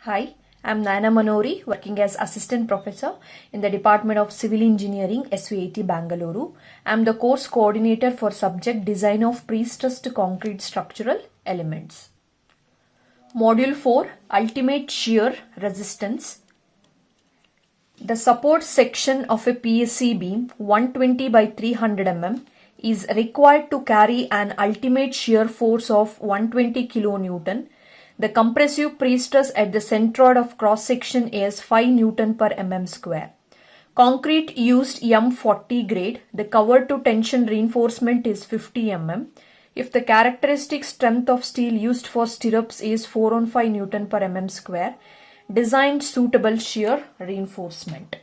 Hi, I'm Naina Manori, working as Assistant Professor in the Department of Civil Engineering, SVIT Bangalore. I'm the course coordinator for subject Design of Pre-stressed Concrete Structural Elements. Module 4, Ultimate Shear Resistance. The support section of a PSC beam 120 by 300 mm is required to carry an ultimate shear force of 120 kN. The compressive pre-stress at the centroid of cross-section is 5 Newton per mm square. Concrete used M40 grade. The cover to tension reinforcement is 50 mm. If the characteristic strength of steel used for stirrups is 415 Newton per mm square, design suitable shear reinforcement.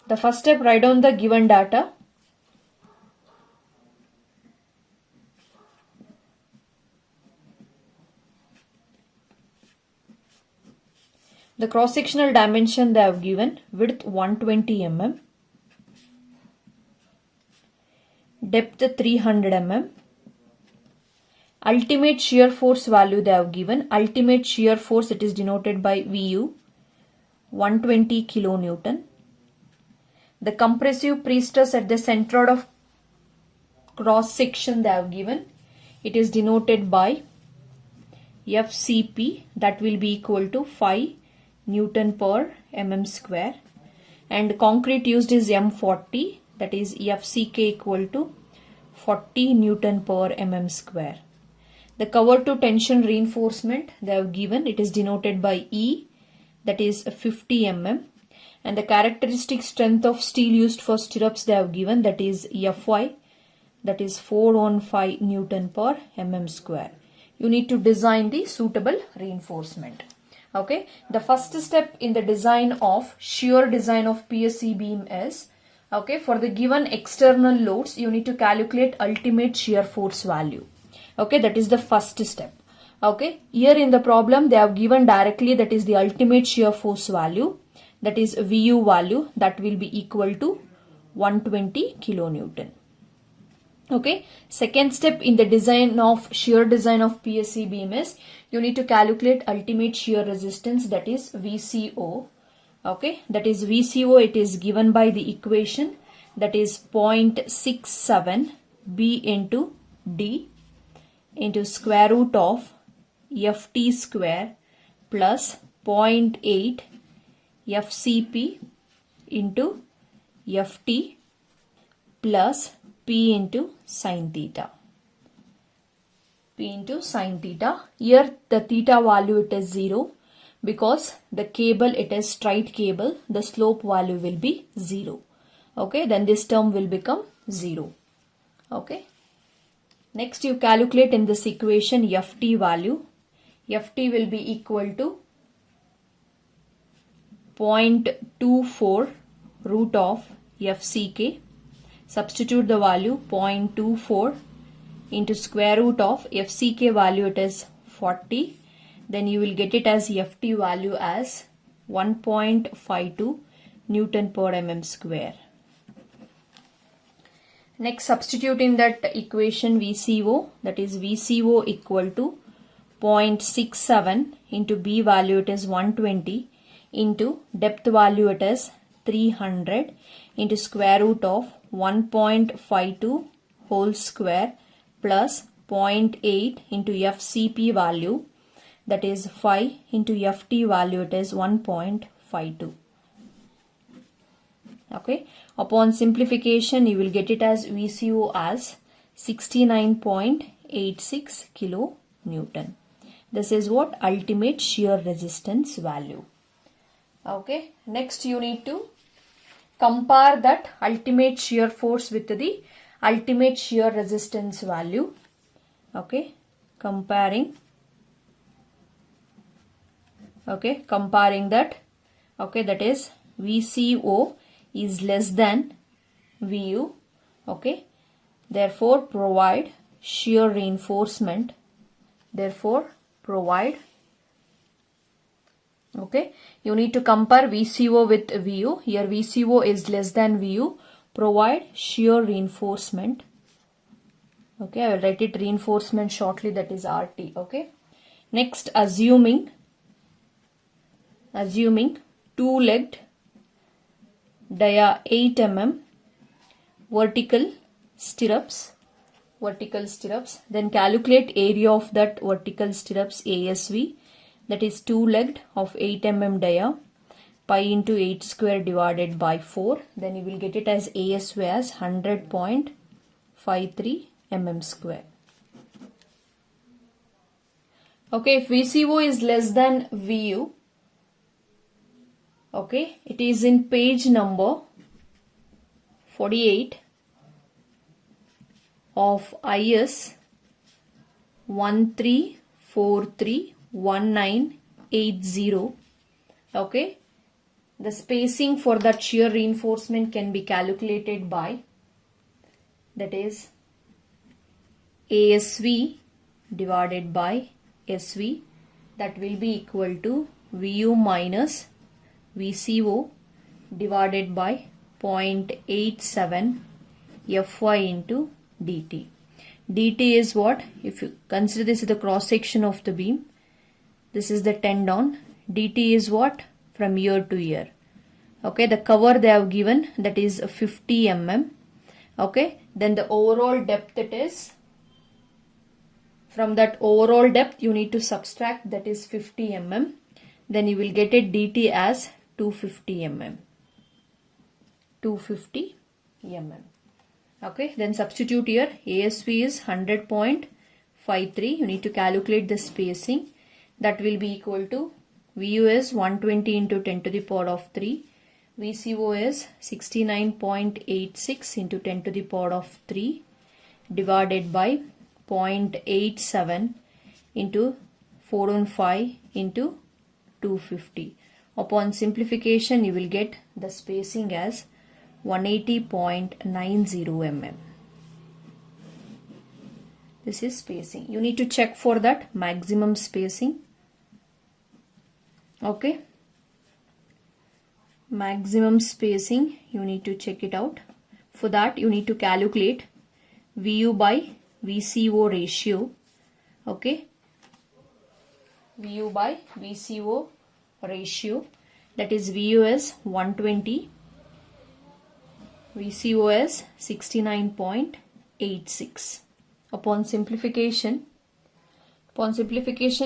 The first step, write down the given data. The cross-sectional dimension they have given, width 120 mm, depth 300 mm. Ultimate shear force value they have given. Ultimate shear force, it is denoted by VU, 120 kilonewton. The compressive pre-stress at the centroid of cross section they have given. It is denoted by FCP, that will be equal to 5 Newton per mm square. And concrete used is M40, that is FCK equal to 40 Newton per mm square. The cover to tension reinforcement they have given, it is denoted by E, that is 50 mm. And the characteristic strength of steel used for stirrups they have given, that is Fy, that is 415 Newton per mm square. You need to design the suitable reinforcement. Okay, the first step in the design of shear design of PSC beam is, okay, for the given external loads, you need to calculate ultimate shear force value. Okay, that is the first step. Okay, here in the problem they have given directly, that is the ultimate shear force value, that is VU value, that will be equal to 120 kilonewton. Okay, second step in the design of shear design of PSC beam is, you need to calculate ultimate shear resistance, that is VCO. Okay, that is VCO, it is given by the equation, that is 0.67 B into D into square root of Ft square plus 0.8 FCP into Ft plus P into sin theta. P into sin theta. Here the theta value it is 0 because the cable, it is straight cable, the slope value will be 0. Okay, then this term will become 0. Okay. Next you calculate in this equation Ft value. Ft will be equal to 0.24 root of FCK. Substitute the value 0.24 into square root of FCK value, it is 40. Then you will get it as Ft value as 1.52 Newton per mm square. Next, substitute in that equation VCO, that is VCO equal to 0.67 into B value, it is 120, into depth value, it is 300, into square root of 1.52 whole square plus 0.8 into FCP value, that is 5, into Ft value, it is 1.52. Okay, upon simplification you will get it as VCO as 69.86 kilonewton. This is what ultimate shear resistance value. Okay, next you need to compare that ultimate shear force with the ultimate shear resistance value. Okay, comparing that. Okay, that is VCO is less than VU. Okay, therefore provide shear reinforcement. Okay, you need to compare VCO with VU. Here VCO is less than VU. Provide shear reinforcement. Okay, I will write it reinforcement shortly, that is RT. Okay, next assuming assuming two-legged dia 8 mm vertical stirrups, then calculate area of that vertical stirrups ASV, that is two-legged of 8 mm dia, pi into 8 square divided by 4, then you will get it as ASV as 100.53 mm square. Okay, if VCO is less than VU, okay, it is in page number 48 of IS 13431980. Okay, the spacing for that shear reinforcement can be calculated by, that is ASV divided by SV, that will be equal to VU minus VCO divided by 0.87 Fy into dt. dt is what? If you consider this is the cross section of the beam, this is the tendon, dt is what? From ear to ear. Okay, the cover they have given, that is 50 mm. Okay, then the overall depth, it is, from that overall depth you need to subtract, that is 50 mm, then you will get it dt as 250 mm. 250 mm. Okay, then substitute here, ASV is 100.53, you need to calculate the spacing, that will be equal to VU is 120 into 10 to the power of 3, VCO is 69.86 into 10 to the power of 3 divided by 0.87 into 415 into 250. Upon simplification, you will get the spacing as 180.90 mm. This is spacing. You need to check for that maximum spacing. Okay. Maximum spacing, you need to check it out. For that, you need to calculate VU by VCO ratio. Okay, VU by VCO ratio, that is VU is 120, VCO is 69.86. Upon simplification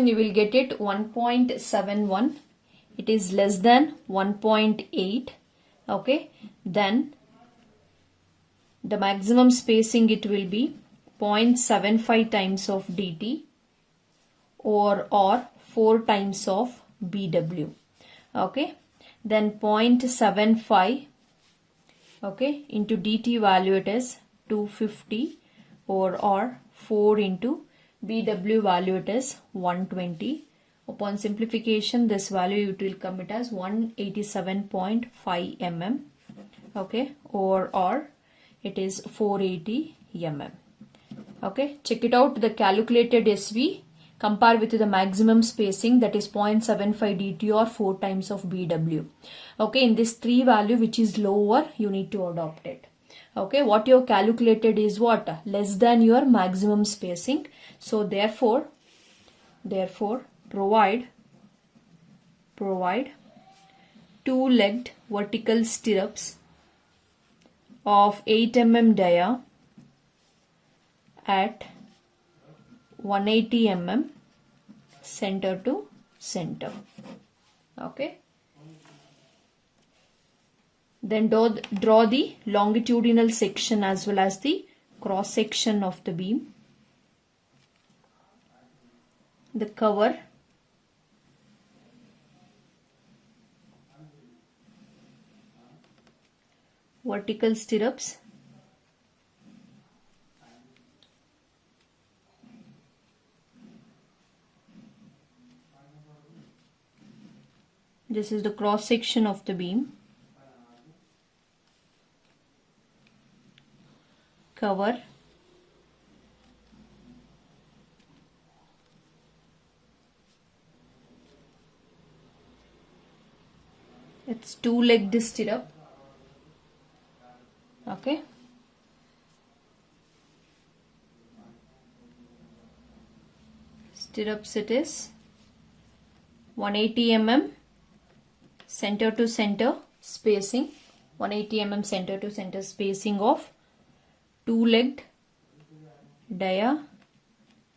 you will get it 1.71, it is less than 1.8. Okay, then the maximum spacing, it will be 0.75 times of dt or 4 times of BW. Okay, then 0.75, okay, into dt value, it is 250 or 4 into BW value, it is 120. Upon simplification, this value it will come it as 187.5 mm. Okay, or it is 480 mm. Okay, check it out, the calculated SV, compare with the maximum spacing, that is 0.75 dt or 4 times of BW. Okay, in this 3 value which is lower, you need to adopt it. Okay, what you have calculated is what? Less than your maximum spacing. So therefore provide two-legged vertical stirrups of 8 mm dia at 180 mm center to center. Okay, then draw the longitudinal section as well as the cross section of the beam. The cover, vertical stirrups, this is the cross section of the beam, cover, it's two-legged stirrup. Okay, stirrups, it is 180 mm center to center spacing, 180 mm center to center spacing of two-legged dia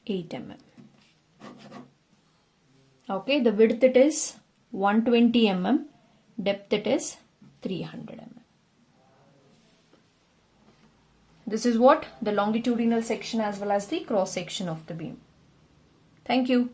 8 mm. Okay, the width it is 120 mm, depth it is 300 mm. This is what the longitudinal section as well as the cross section of the beam. Thank you.